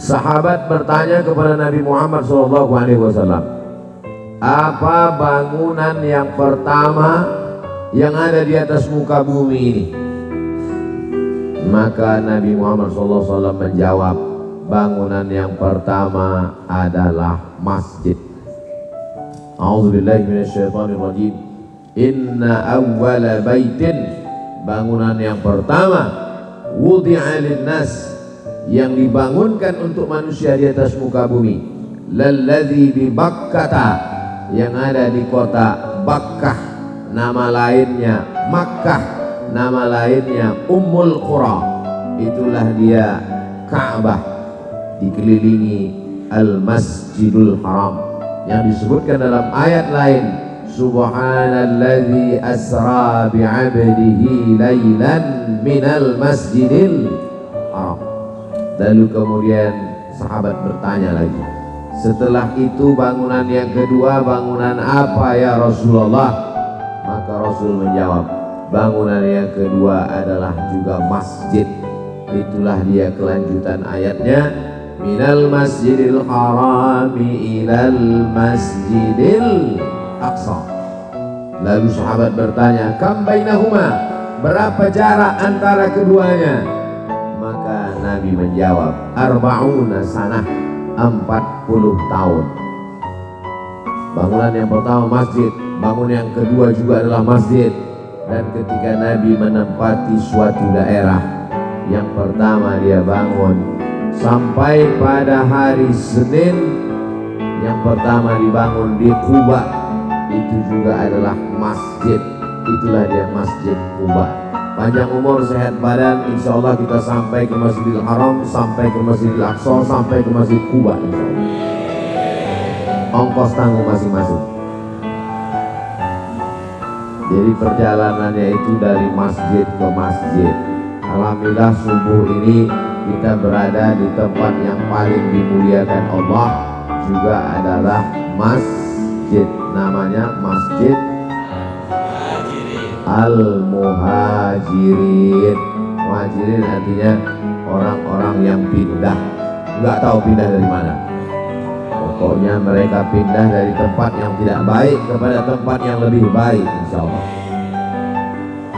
Sahabat bertanya kepada Nabi Muhammad SAW, apa bangunan yang pertama yang ada di atas muka bumi ini? Maka Nabi Muhammad SAW menjawab, bangunan yang pertama adalah masjid. A'udzubillahi minasyaitonirrajim. Inna awwala baitin, bangunan yang pertama, wudi'a linnas, yang dibangunkan untuk manusia di atas muka bumi, lalladzi bi Bakkata, yang ada di kota Bakkah, nama lainnya Makkah, nama lainnya Ummul Qura, itulah dia Ka'bah, dikelilingi Al-Masjidul Haram, yang disebutkan dalam ayat lain, Subhanalladzi asra bi'abdihi laylan minal masjidil haram. Lalu kemudian sahabat bertanya lagi, setelah itu bangunan yang kedua bangunan apa ya Rasulullah? Maka Rasul menjawab, bangunan yang kedua adalah juga masjid. Itulah dia kelanjutan ayatnya, minal masjidil harami ilal masjidil aqsa. Lalu sahabat bertanya, kam bainahuma, berapa jarak antara keduanya? Maka Nabi menjawab, arba'una sanah, 40 tahun. Bangunan yang pertama masjid, bangunan yang kedua juga adalah masjid. Dan ketika Nabi menempati suatu daerah, yang pertama dia bangun sampai pada hari Senin, yang pertama dibangun di Quba, itu juga adalah masjid. Itulah dia Masjid Quba. Panjang umur, sehat badan, insya Allah kita sampai ke Masjidil Haram, sampai ke Masjidil Aqsa, sampai ke Masjid Quba, insya Allah. Ongkos tanggung masing-masing. Jadi perjalanannya itu dari masjid ke masjid. Alhamdulillah subuh ini kita berada di tempat yang paling dimuliakan Allah, juga adalah masjid, namanya Masjid Al-Muhajirin. Muhajirin artinya orang-orang yang pindah, nggak tahu pindah dari mana. Pokoknya mereka pindah dari tempat yang tidak baik kepada tempat yang lebih baik, insya Allah.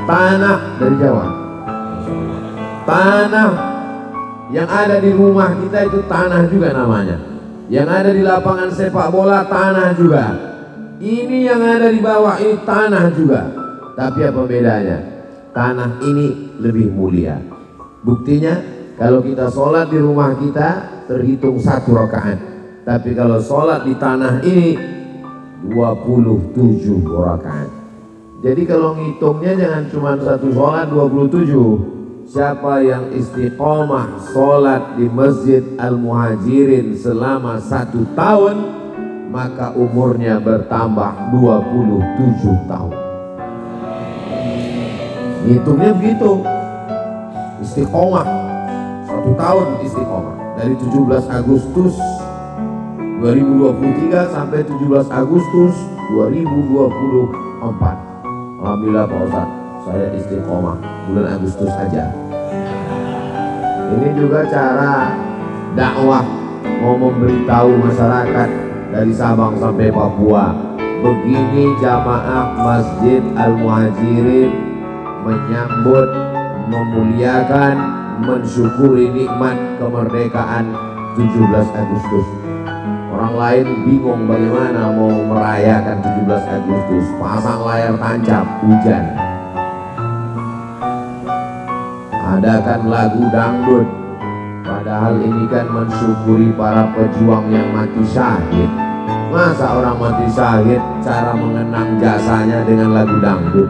Tanah dari Jawa, tanah yang ada di rumah kita itu tanah juga namanya. Yang ada di lapangan sepak bola tanah juga. Ini yang ada di bawah ini tanah juga. Tapi apa bedanya? Tanah ini lebih mulia. Buktinya kalau kita sholat di rumah kita terhitung 1 rakaat. Tapi kalau sholat di tanah ini 27 rakaat. Jadi kalau ngitungnya jangan cuma satu sholat 27. Siapa yang istiqomah sholat di Masjid Al-Muhajirin selama 1 tahun, maka umurnya bertambah 27 tahun. Hitungnya begitu. Istiqomah 1 tahun istiqomah, dari 17 Agustus 2023 sampai 17 Agustus 2024. Alhamdulillah Pak Ustadz, saya istiqomah bulan Agustus aja. Ini juga cara dakwah, mau memberitahu masyarakat dari Sabang sampai Papua, begini jamaah Masjid Al-Muhajirin menyambut, memuliakan, mensyukuri nikmat kemerdekaan 17 Agustus. Orang lain bingung bagaimana mau merayakan 17 Agustus, pasang layar tancap, hujan. Adakan lagu dangdut, padahal ini kan mensyukuri para pejuang yang mati syahid. Masa orang mati syahid cara mengenang jasanya dengan lagu dangdut?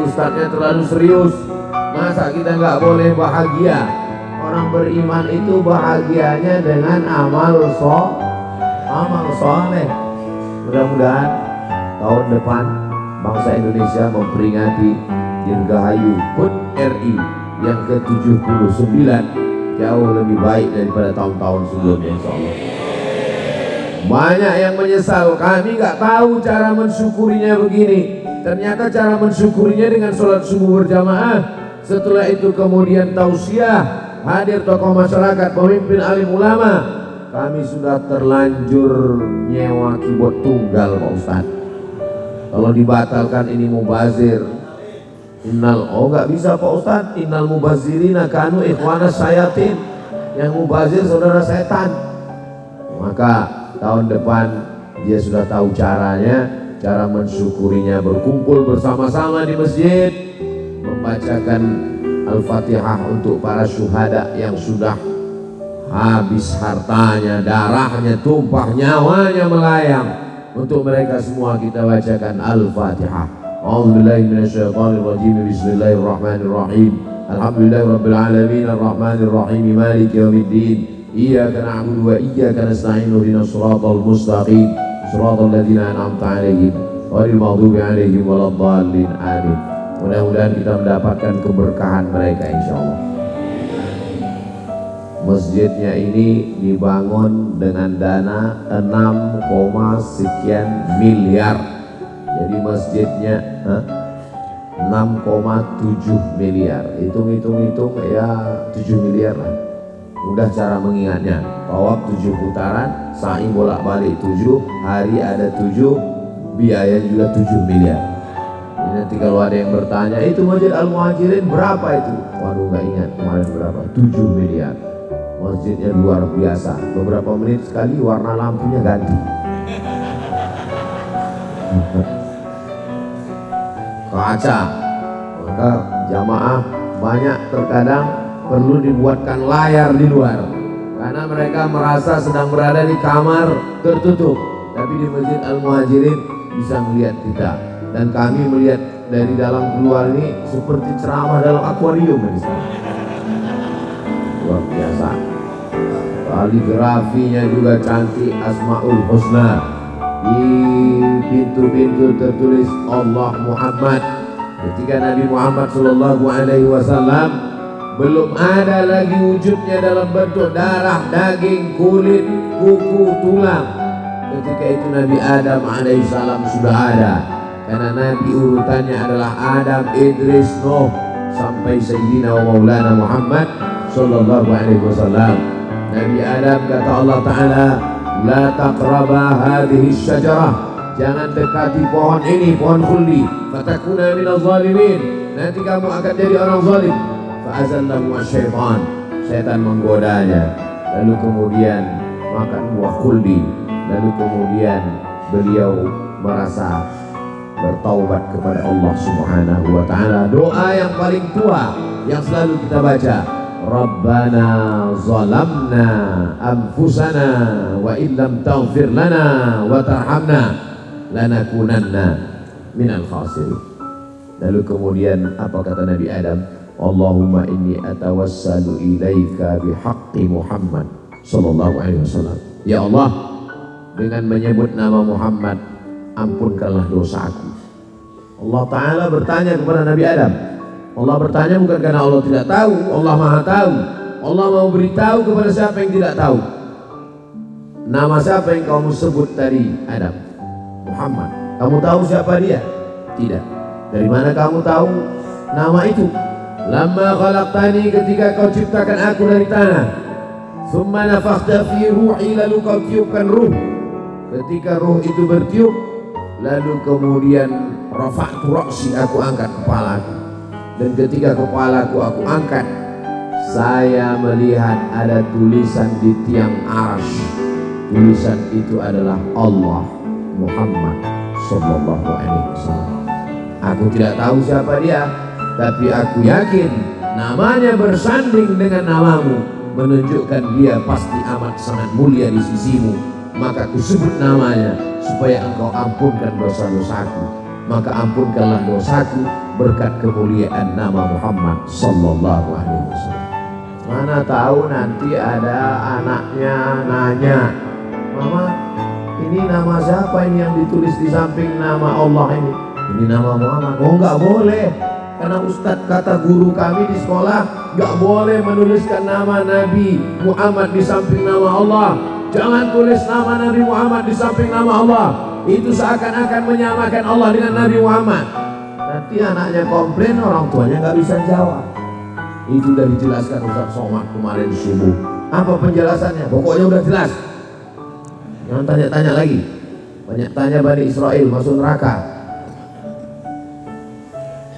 Ustadznya terlalu serius. Masa kita nggak boleh bahagia? Orang beriman itu bahagianya dengan amal soleh. Mudah-mudahan tahun depan bangsa Indonesia memperingati Dirgahayu HUT RI yang ke-79 jauh lebih baik daripada tahun-tahun sebelumnya, insya Allah. Banyak yang menyesal, kami nggak tahu cara mensyukurinya begini. Ternyata cara mensyukurinya dengan sholat subuh berjamaah. Setelah itu kemudian tausiah, hadir tokoh masyarakat, pemimpin alim ulama. Kami sudah terlanjur nyewa keyboard tunggal Pak Ustadz. Kalau dibatalkan ini mubazir. Nggak bisa Pak Ustadz. Innal mubazirina kanu ikhwana syayatin. Yang mubazir saudara setan. Maka tahun depan dia sudah tahu caranya, cara mensyukurinya, berkumpul bersama-sama di masjid, membacakan Al-Fatihah untuk para syuhada yang sudah habis hartanya, darahnya tumpah, nyawanya melayang. Untuk mereka semua kita bacakan Al-Fatihah. A'udzubillahi minasyaitonirrajim. Bismillahirrahmanirrahim. Alhamdulillahirabbil alamin arrahmanir rahim maliki yaumiddin. Iyyaka na'budu wa iyyaka nasta'in. Ihdinas siratal mustaqim. Siratal ladzina an'amta 'alaihim ghairil maghdubi 'alaihim waladdallin. Amin. Mudah-mudahan kita mendapatkan keberkahan mereka insyaallah. Masjidnya ini dibangun dengan dana 6, miliar. Jadi masjidnya 6,7 miliar. Hitung-hitung ya 7 miliar lah. Mudah cara mengingatnya. Tawaf 7 putaran, sa'i bolak-balik 7, hari ada 7, biaya juga 7 miliar. Jadi nanti kalau ada yang bertanya, itu Masjid Al-Muhajirin berapa itu? Waduh nggak ingat kemarin berapa, 7 miliar. Masjidnya luar biasa. Beberapa menit sekali warna lampunya ganti. Kaca. Maka jamaah banyak terkadang perlu dibuatkan layar di luar, karena mereka merasa sedang berada di kamar tertutup. Tapi di Masjid Al-Muhajirin bisa melihat kita, dan kami melihat dari dalam keluar ini seperti ceramah dalam akuarium di sana. Luar biasa. Kaligrafinya juga cantik, Asmaul Husna. Di pintu-pintu tertulis Allah Muhammad. Ketika Nabi Muhammad SAW belum ada lagi wujudnya dalam bentuk darah, daging, kulit, kuku, tulang. Ketika itu Nabi Adam alaihissalam sudah ada. Karena Nabi urutannya adalah Adam, Idris, Nuh, sampai Sayyidina wa Maulana Muhammad sallallahu alaihi wasallam. Nabi Adam kata Allah Ta'ala, la taqraba hadhihi syajarah, jangan dekati pohon ini, pohon khuldi, fatakuna minaz zalimin, nanti kamu akan jadi orang zalim. Fa'azallahu syaitan, syaitan menggodanya, lalu kemudian makan buah khuldi, lalu kemudian beliau merasa bertaubat kepada Allah Subhanahu wa Ta'ala. Doa yang paling tua yang selalu kita baca, Rabbana zalamna anfusana wa illam taghfir lana wa tarhamna lanakunanna minal khasirin. Lalu kemudian apa kata Nabi Adam? Allahumma inni atawassalu ilaika bihaqqi Muhammad sallallahu alaihi wasallam. Ya Allah, dengan menyebut nama Muhammad, ampunkanlah dosaku. Allah Ta'ala bertanya kepada Nabi Adam. Allah bertanya bukan karena Allah tidak tahu, Allah Maha tahu. Allah mau beritahu kepada siapa yang tidak tahu. Nama siapa yang kamu sebut tadi, Adam? Muhammad. Kamu tahu siapa dia? Tidak. Dari mana kamu tahu nama itu? Lamma khalaqtani, ketika kau ciptakan aku dari tanah. Tsumma nafakhta fi ruhi, lalu kau tiupkan ruh. Ketika ruh itu bertiup, lalu kemudian rafa'tu ra'si, aku angkat kepalaku. Dan ketika kepalaku aku angkat, saya melihat ada tulisan di tiang arsy. Tulisan itu adalah Allah Muhammad sallallahu alaihi wasallam. Aku tidak tahu siapa dia, tapi aku yakin namanya bersanding dengan namamu, menunjukkan dia pasti amat sangat mulia di sisimu. Maka aku sebut namanya supaya engkau ampunkan dosa-dosaku. Maka ampunkanlah dosaku berkat kemuliaan nama Muhammad sallallahu alaihi wasallam. Mana tahu nanti ada anaknya nanya, Mama, ini nama siapa ini yang ditulis di samping nama Allah ini? Ini nama Muhammad. Oh, nggak boleh, karena Ustadz kata guru kami di sekolah nggak boleh menuliskan nama Nabi Muhammad di samping nama Allah. Jangan tulis nama Nabi Muhammad di samping nama Allah. Itu seakan-akan menyamakan Allah dengan Nabi Muhammad. Nanti anaknya komplain, orang tuanya nggak bisa jawab. Itu udah dijelaskan Ustaz Somad kemarin subuh. Apa penjelasannya? Pokoknya udah jelas. Jangan tanya-tanya lagi. Banyak tanya Bani Israel masuk neraka.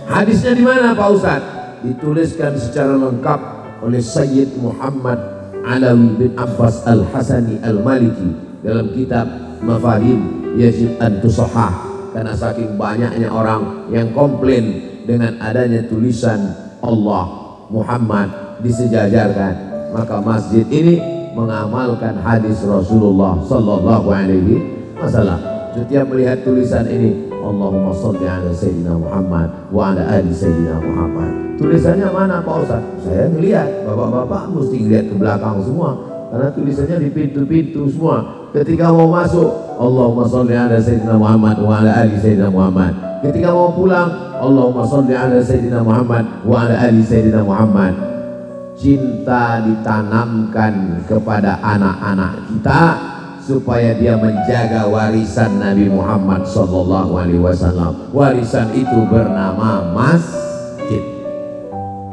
Hadisnya di mana Pak Ustaz? Dituliskan secara lengkap oleh Sayyid Muhammad Alawi bin Abbas Al-Hasani Al-Maliki dalam kitab Mafahim Yajib An-Tusahah. Karena saking banyaknya orang yang komplain dengan adanya tulisan Allah Muhammad disejajarkan, maka masjid ini mengamalkan hadis Rasulullah Sallallahu Alaihi Wasallam. Setiap melihat tulisan ini, Allahumma sholli ala Sayyidina Muhammad wa ala ali Sayyidina Muhammad. Tulisannya mana Pak Ustaz? Saya ngelihat, bapak-bapak mesti ngelihat ke belakang semua, karena tulisannya di pintu-pintu semua. Ketika mau masuk, Allahumma sholli ala Sayyidina Muhammad wa ala ali Sayyidina Muhammad. Ketika mau pulang, Allahumma sholli ala Sayyidina Muhammad wa ala ali Sayyidina Muhammad. Cinta ditanamkan kepada anak-anak kita supaya dia menjaga warisan Nabi Muhammad Sallallahu Alaihi Wasallam. Warisan itu bernama masjid.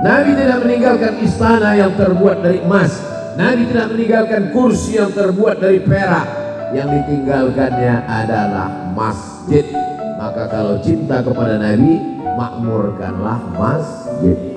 Nabi tidak meninggalkan istana yang terbuat dari emas. Nabi tidak meninggalkan kursi yang terbuat dari perak. Yang ditinggalkannya adalah masjid. Maka kalau cinta kepada Nabi, makmurkanlah masjid.